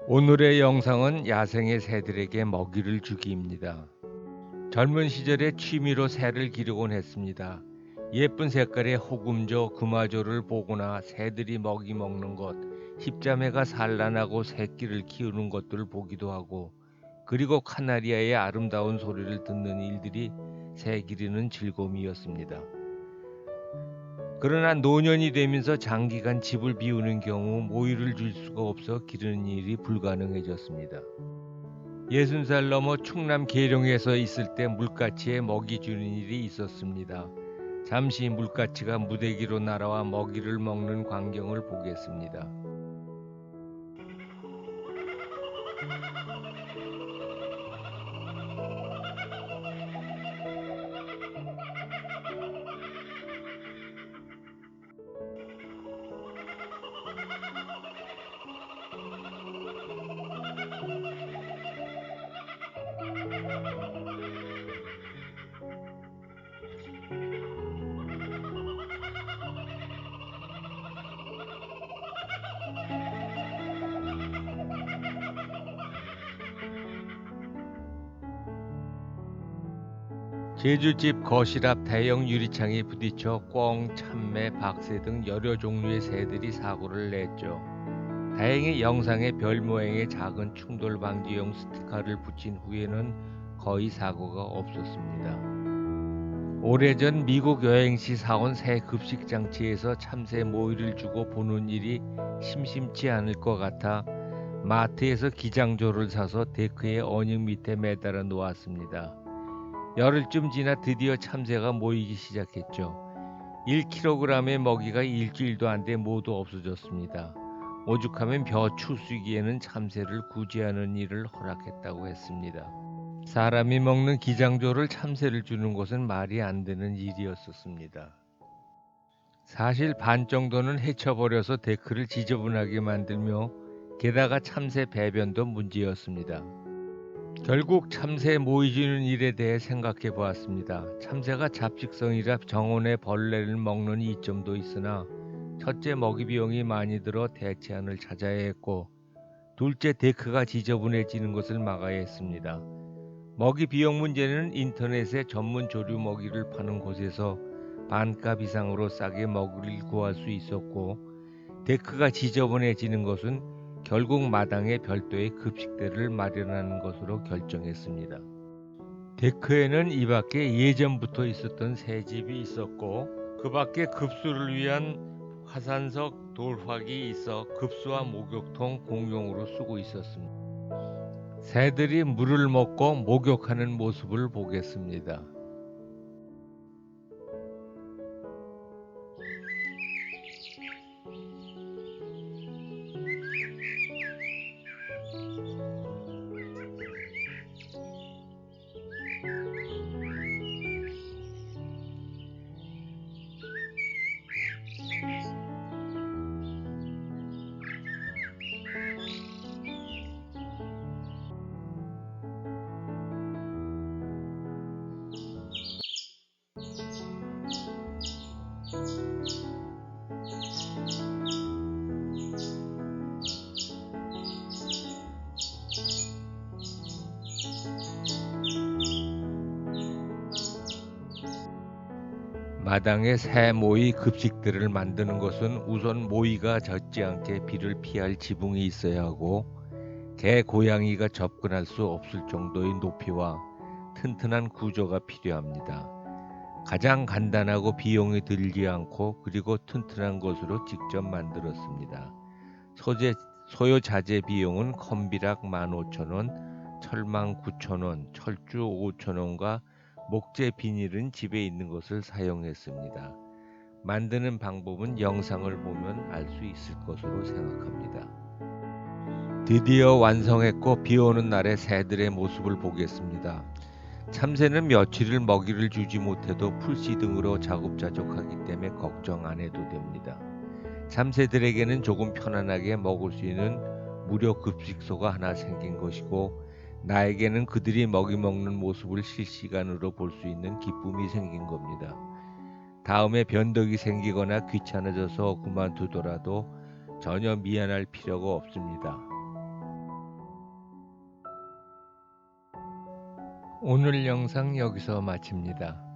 오늘의 영상은 야생의 새들에게 먹이를 주기입니다. 젊은 시절에 취미로 새를 기르곤 했습니다. 예쁜 색깔의 호금조, 금화조를 보거나 새들이 먹이 먹는 것, 십자매가 산란하고 새끼를 키우는 것들을 보기도 하고, 그리고 카나리아의 아름다운 소리를 듣는 일들이 새 기르는 즐거움이었습니다. 그러나 노년이 되면서 장기간 집을 비우는 경우 모이를 줄 수가 없어 기르는 일이 불가능해졌습니다. 60살 넘어 충남 계룡에서 있을 때 물가치에 먹이 주는 일이 있었습니다. 잠시 물가치가 무대기로 날아와 먹이를 먹는 광경을 보겠습니다. 제주집 거실 앞 대형 유리창에 부딪혀 꿩, 참매, 박새 등 여러 종류의 새들이 사고를 냈죠. 다행히 영상에 별 모양의 작은 충돌 방지용 스티커를 붙인 후에는 거의 사고가 없었습니다. 오래전 미국 여행 시 사온 새 급식 장치에서 참새 모이를 주고 보는 일이 심심치 않을 것 같아 마트에서 기장조를 사서 데크의 어닝 밑에 매달아 놓았습니다. 열흘쯤 지나 드디어 참새가 모이기 시작했죠. 1kg의 먹이가 일주일도 안 돼 모두 없어졌습니다. 오죽하면 벼 추수기에는 참새를 구제하는 일을 허락했다고 했습니다. 사람이 먹는 기장조를 참새를 주는 것은 말이 안 되는 일이었었습니다. 사실 반 정도는 헤쳐버려서 데크를 지저분하게 만들며 게다가 참새 배변도 문제였습니다. 결국 참새 모이 주는 일에 대해 생각해 보았습니다. 참새가 잡식성이라 정원의 벌레를 먹는 이점도 있으나 첫째 먹이 비용이 많이 들어 대체안을 찾아야 했고 둘째 데크가 지저분해지는 것을 막아야 했습니다. 먹이 비용 문제는 인터넷에 전문 조류 먹이를 파는 곳에서 반값 이상으로 싸게 먹이를 구할 수 있었고 데크가 지저분해지는 것은 결국 마당에 별도의 급식대를 마련하는 것으로 결정했습니다. 데크에는 이 밖에 예전부터 있었던 새집이 있었고 그 밖에 급수를 위한 화산석 돌화기 있어 급수와 목욕통 공용으로 쓰고 있었습니다. 새들이 물을 먹고 목욕하는 모습을 보겠습니다. 마당에 새 모이 급식들을 만드는 것은 우선 모이가 젖지 않게 비를 피할 지붕이 있어야 하고 개, 고양이가 접근할 수 없을 정도의 높이와 튼튼한 구조가 필요합니다. 가장 간단하고 비용이 들지 않고 그리고 튼튼한 것으로 직접 만들었습니다. 소요 자재 비용은 컴비락 15,000원, 철망 9,000원, 철주 5,000원과 목재 비닐은 집에 있는 것을 사용했습니다. 만드는 방법은 영상을 보면 알 수 있을 것으로 생각합니다. 드디어 완성했고 비 오는 날의 새들의 모습을 보겠습니다. 참새는 며칠을 먹이를 주지 못해도 풀씨 등으로 자급자족하기 때문에 걱정 안 해도 됩니다. 참새들에게는 조금 편안하게 먹을 수 있는 무료 급식소가 하나 생긴 것이고 나에게는 그들이 먹이 먹는 모습을 실시간으로 볼 수 있는 기쁨이 생긴 겁니다. 다음에 변덕이 생기거나 귀찮아져서 그만두더라도 전혀 미안할 필요가 없습니다. 오늘 영상 여기서 마칩니다.